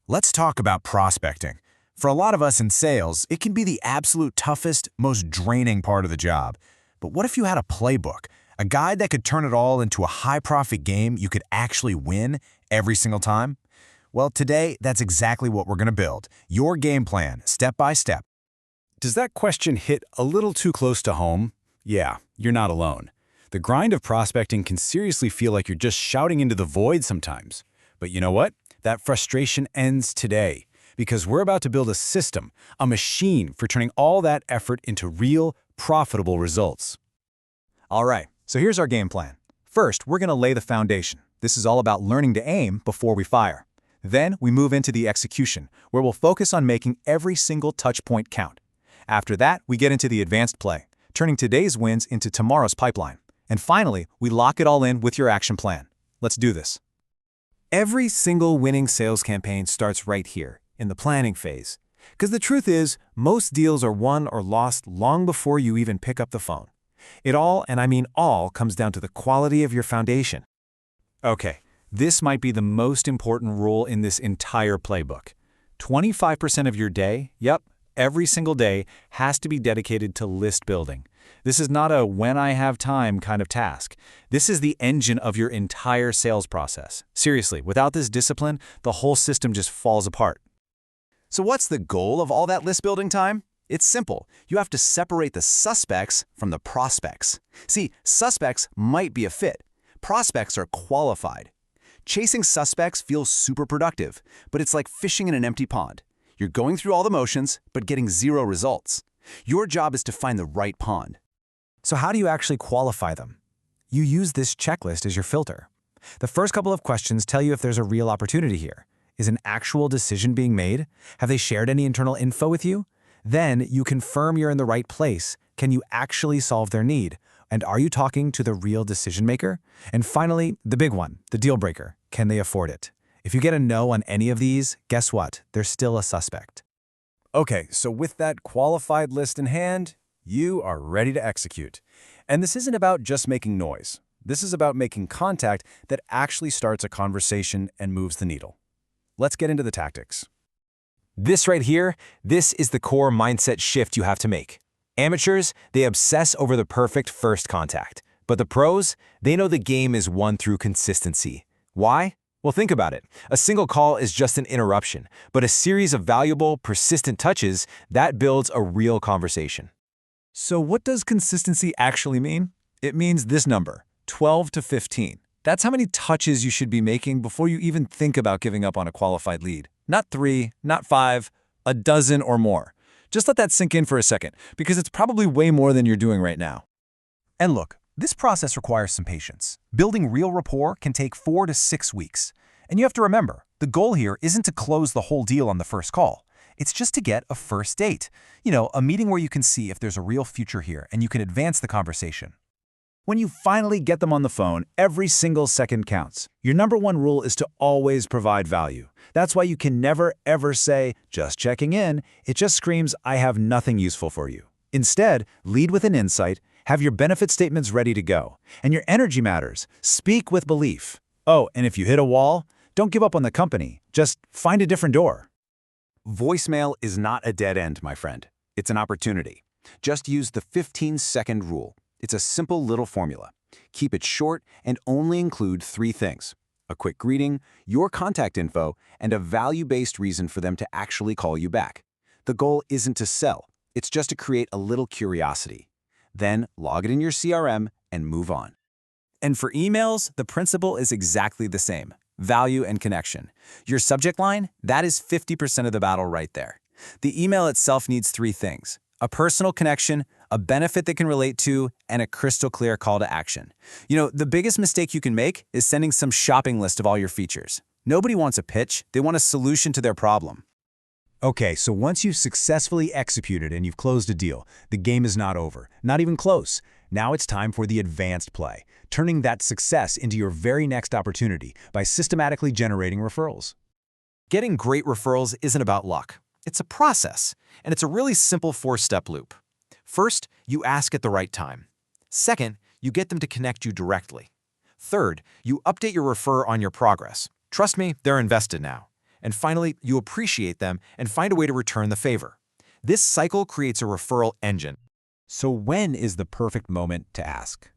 Let's talk about prospecting. For a lot of us in sales, it can be the absolute toughest, most draining part of the job. But what if you had a playbook, a guide that could turn it all into a high-profit game you could actually win every single time? Well, today, that's exactly what we're going to build. Your game plan, step by step. Does that question hit a little too close to home? Yeah, you're not alone. The grind of prospecting can seriously feel like you're just shouting into the void sometimes. But you know what? That frustration ends today, because we're about to build a system, a machine for turning all that effort into real, profitable results. All right, so here's our game plan. First, we're going to lay the foundation. This is all about learning to aim before we fire. Then we move into the execution, where we'll focus on making every single touch point count. After that, we get into the advanced play, turning today's wins into tomorrow's pipeline. And finally, we lock it all in with your action plan. Let's do this. Every single winning sales campaign starts right here, in the planning phase. Because the truth is, most deals are won or lost long before you even pick up the phone. It all, and I mean all, comes down to the quality of your foundation. Okay, this might be the most important rule in this entire playbook. 25% of your day, yep, every single day, has to be dedicated to list building. This is not a when I have time kind of task. This is the engine of your entire sales process. Seriously, without this discipline, the whole system just falls apart. So what's the goal of all that list building time? It's simple. You have to separate the suspects from the prospects. See, suspects might be a fit. Prospects are qualified. Chasing suspects feels super productive, but it's like fishing in an empty pond. You're going through all the motions, but getting zero results. Your job is to find the right pond. So how do you actually qualify them? You use this checklist as your filter. The first couple of questions tell you if there's a real opportunity here. Is an actual decision being made? Have they shared any internal info with you? Then you confirm you're in the right place. Can you actually solve their need? And are you talking to the real decision maker? And finally, the big one, the deal breaker. Can they afford it? If you get a no on any of these, guess what? They're still a suspect. Okay, so with that qualified list in hand, you are ready to execute. And this isn't about just making noise. This is about making contact that actually starts a conversation and moves the needle. Let's get into the tactics. This right here, this is the core mindset shift you have to make. Amateurs, they obsess over the perfect first contact. But the pros, they know the game is won through consistency. Why? Well, think about it. A single call is just an interruption, but a series of valuable, persistent touches, that builds a real conversation. So what does consistency actually mean? It means this number, 12 to 15. That's how many touches you should be making before you even think about giving up on a qualified lead. Not 3, not 5, a dozen or more. Just let that sink in for a second, because it's probably way more than you're doing right now. And look, this process requires some patience. Building real rapport can take 4 to 6 weeks. And you have to remember, the goal here isn't to close the whole deal on the first call. It's just to get a first date. A meeting where you can see if there's a real future here and you can advance the conversation. When you finally get them on the phone, every single second counts. Your number one rule is to always provide value. That's why you can never, ever say, just checking in. It just screams, I have nothing useful for you. Instead, lead with an insight, have your benefit statements ready to go. And your energy matters. Speak with belief. Oh, and if you hit a wall, don't give up on the company. Just find a different door. Voicemail is not a dead end, my friend. It's an opportunity. Just use the 15-second rule. It's a simple little formula. Keep it short and only include 3 things: a quick greeting, your contact info, and a value-based reason for them to actually call you back. The goal isn't to sell. It's just to create a little curiosity. Then log it in your CRM and move on. And for emails, the principle is exactly the same. Value and connection. Your subject line, that is 50% of the battle right there. The email itself needs 3 things: a personal connection, a benefit they can relate to, and a crystal clear call to action. The biggest mistake you can make is sending some shopping list of all your features. Nobody wants a pitch, they want a solution to their problem. Okay, so once you've successfully executed and you've closed a deal, the game is not over, not even close. Now it's time for the advanced play, turning that success into your very next opportunity by systematically generating referrals. Getting great referrals isn't about luck. It's a process, and it's a really simple 4-step loop. First, you ask at the right time. Second, you get them to connect you directly. Third, you update your referrer on your progress. Trust me, they're invested now. And finally, you appreciate them and find a way to return the favor. This cycle creates a referral engine. So when is the perfect moment to ask?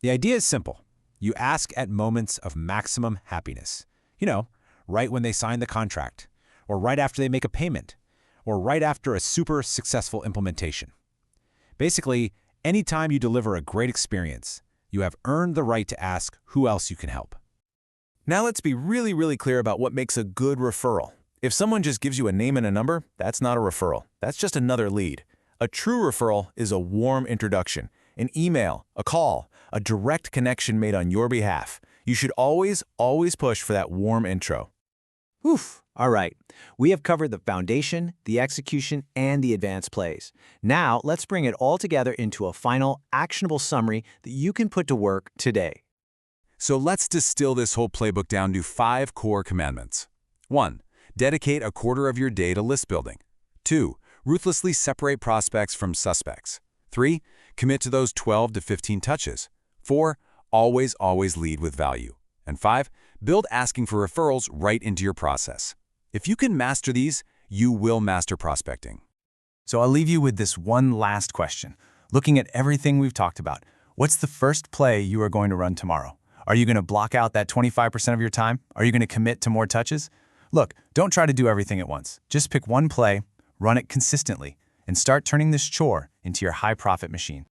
The idea is simple. You ask at moments of maximum happiness. Right when they sign the contract, or right after they make a payment, or right after a super successful implementation. Basically, anytime you deliver a great experience, you have earned the right to ask who else you can help. Now let's be really clear about what makes a good referral. If someone just gives you a name and a number, that's not a referral. That's just another lead. A true referral is a warm introduction, an email, a call, a direct connection made on your behalf. You should always push for that warm intro. Oof. All right. We have covered the foundation, the execution, and the advanced plays. Now, let's bring it all together into a final, actionable summary that you can put to work today. So let's distill this whole playbook down to 5 core commandments. 1. Dedicate a quarter of your day to list building. 2. Ruthlessly separate prospects from suspects. 3. Commit to those 12 to 15 touches. 4. Always lead with value. And 5. Build asking for referrals right into your process. If you can master these, you will master prospecting. So I'll leave you with this one last question. Looking at everything we've talked about, what's the first play you are going to run tomorrow? Are you going to block out that 25% of your time? Are you going to commit to more touches? Look, don't try to do everything at once. Just pick one play, run it consistently, and start turning this chore into your high-profit machine.